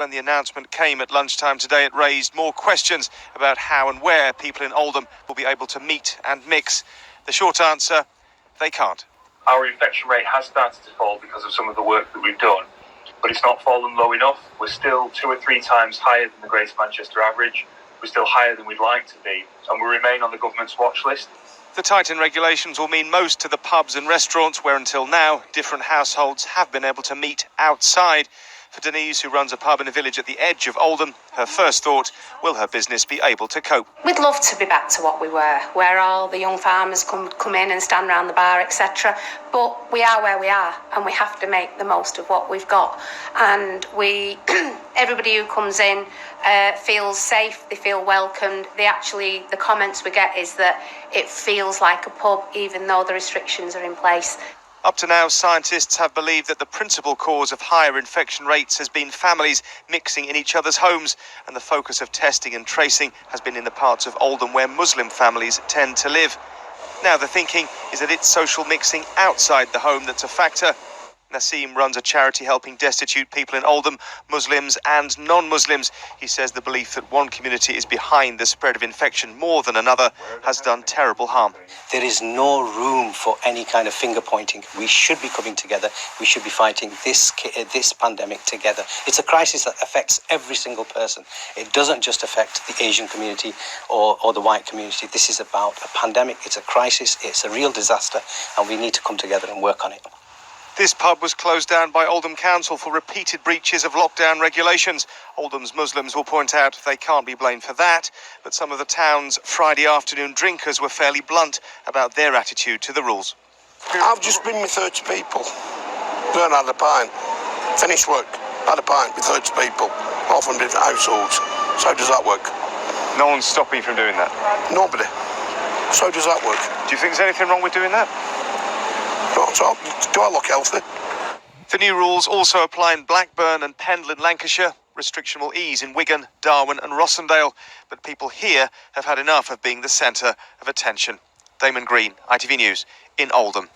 When the announcement came at lunchtime today, it raised more questions about how and where people in Oldham will be able to meet and mix. The short answer, they can't. Our infection rate has started to fall because of some of the work that we've done, but it's not fallen low enough. We're still 2 or 3 times higher than the Greater Manchester average. We're still higher than we'd like to be, and we remain on the government's watch list. The tightened regulations will mean most to the pubs and restaurants where until now different households have been able to meet outside. For Denise, who runs a pub in a village at the edge of Oldham, her first thought, will her business be able to cope? We'd love to be back to what we were, where all the young farmers come in and stand around the bar, etc. But we are where we are, and we have to make the most of what we've got. And everybody who comes in feels safe, they feel welcomed. The comments we get is that it feels like a pub, even though the restrictions are in place. Up to now, scientists have believed that the principal cause of higher infection rates has been families mixing in each other's homes, and the focus of testing and tracing has been in the parts of Oldham where Muslim families tend to live. Now the thinking is that it's social mixing outside the home that's a factor. Nassim runs a charity helping destitute people in Oldham, Muslims and non-Muslims. He says the belief that one community is behind the spread of infection more than another has done terrible harm. There is no room for any kind of finger pointing. We should be coming together. We should be fighting this pandemic together. It's a crisis that affects every single person. It doesn't just affect the Asian community or the white community. This is about a pandemic. It's a crisis. It's a real disaster, and we need to come together and work on it. This pub was closed down by Oldham Council for repeated breaches of lockdown regulations. Oldham's Muslims will point out they can't be blamed for that, but some of the town's Friday afternoon drinkers were fairly blunt about their attitude to the rules. I've just been with 30 people. Learned had a pint. Finished work. Had a pint with 30 people. All from different households. So how does that work? No one's stopping you from doing that? Nobody. So how does that work? Do you think there's anything wrong with doing that? Not at all. Do I look healthy? The new rules also apply in Blackburn and Pendle in Lancashire. Restriction will ease in Wigan, Darwen and Rossendale. But people here have had enough of being the centre of attention. Damon Green, ITV News in Oldham.